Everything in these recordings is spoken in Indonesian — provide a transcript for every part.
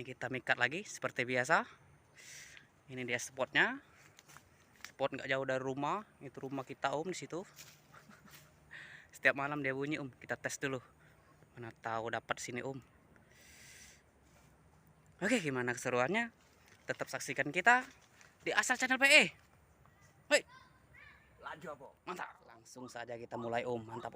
kita mikat lagi seperti biasa. Ini dia spotnya. Spot nggak jauh dari rumah. Itu rumah kita di situ. Setiap malam dia bunyi Kita tes dulu. Mana tahu dapat sini Oke, gimana keseruannya? Tetap saksikan kita di Asal Channel PE. Hei, Laju apa? mantap. Langsung saja kita mulai Mantap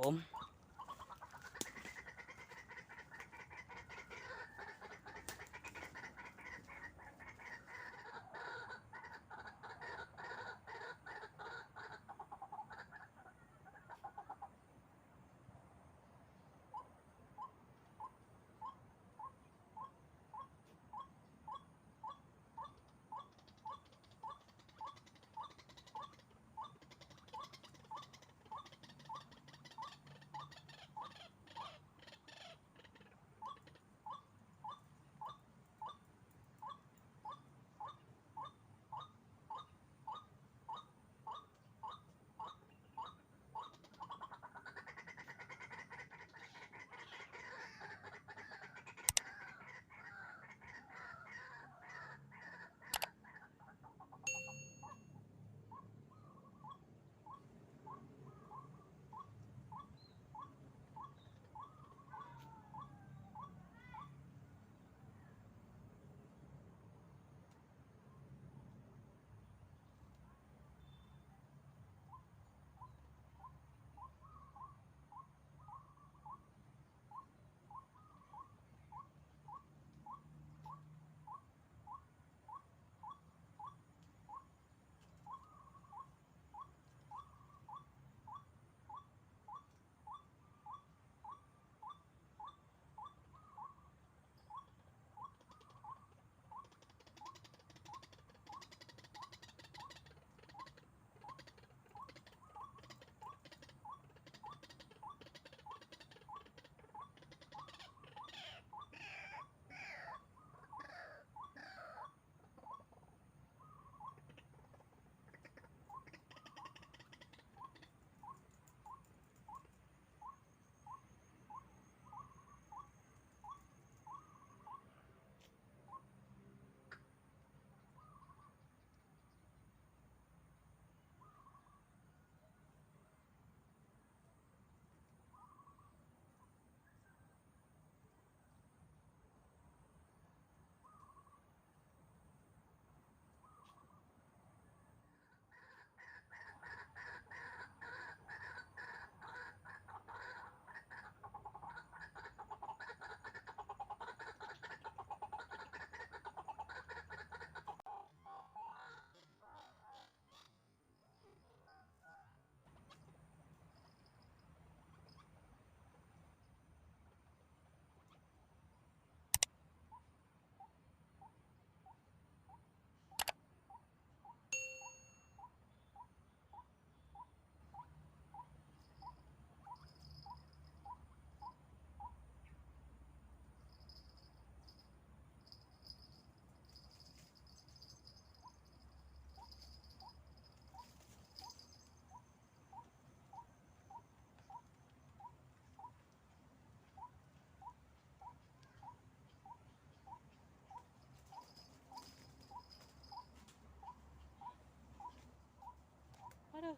Aduh,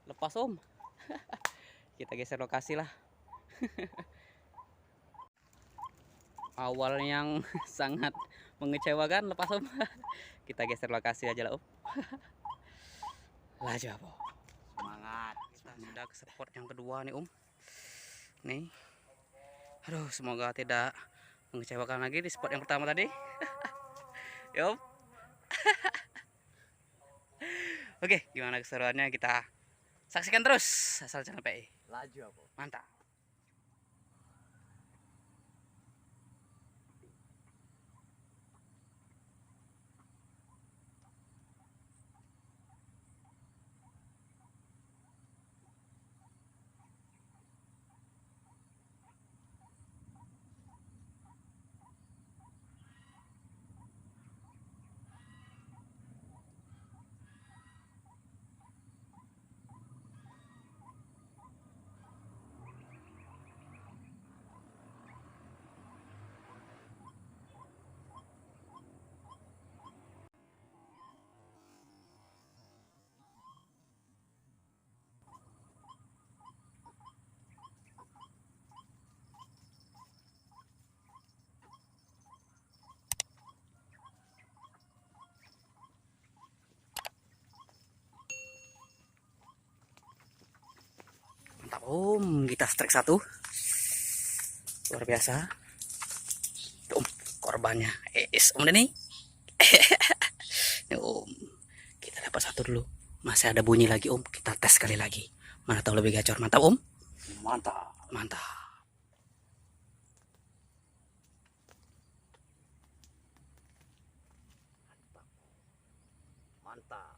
lepas Kita geser lokasi lah. Awal yang sangat mengecewakan, lepas Kita geser lokasi aja lah Laju apa? Semangat. Kita sudah ke spot yang kedua nih Nih. Aduh, semoga tidak mengecewakan lagi di spot yang pertama tadi. Yuk. Oke, gimana keseruannya kita saksikan terus Asal Channel PE. Laju apa? Mantap. Kita strike satu. Luar biasa. Tuh, korbannya. Om Denny. Om. Kita dapat satu dulu. Masih ada bunyi lagi, Om. Kita tes sekali lagi. Mana tahu lebih gacor. Mantap, Om. Mantap. Mantap. Mantap.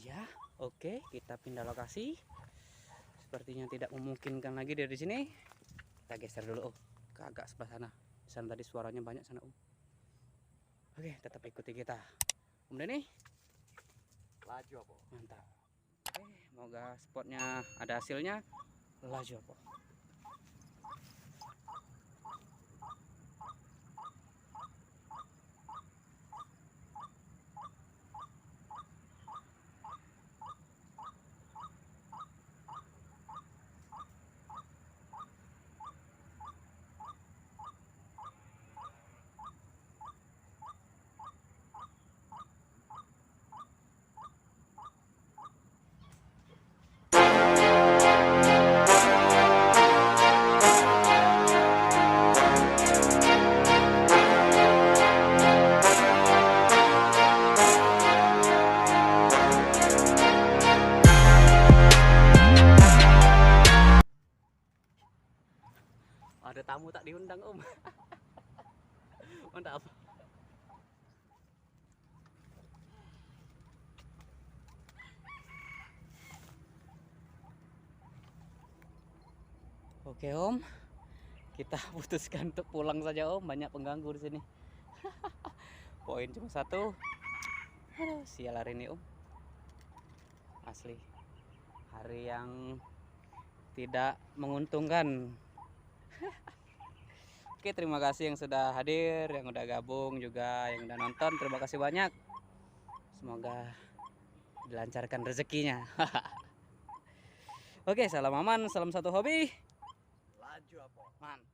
Ya, oke, kita pindah lokasi. Sepertinya tidak memungkinkan lagi dari sini. Kita geser dulu, Om. Ke agak sebelah sana. Di sana tadi suaranya banyak sana, Om. Oke, tetap ikuti kita. Om Denny. Laju apa? Mantap. Oke, semoga spotnya ada hasilnya. Laju apa? Ada tamu tak diundang, Om. Mantap. Oke, Om. Kita putuskan untuk pulang saja, Om. Banyak pengganggu di sini. Poin cuma satu. Aduh, sial hari ini, Om. Asli. Hari yang tidak menguntungkan. Oke, terima kasih yang sudah hadir, yang udah gabung juga, yang udah nonton. Terima kasih banyak. Semoga dilancarkan rezekinya. Oke, salam aman, salam satu hobi. Laju apa? Mantap.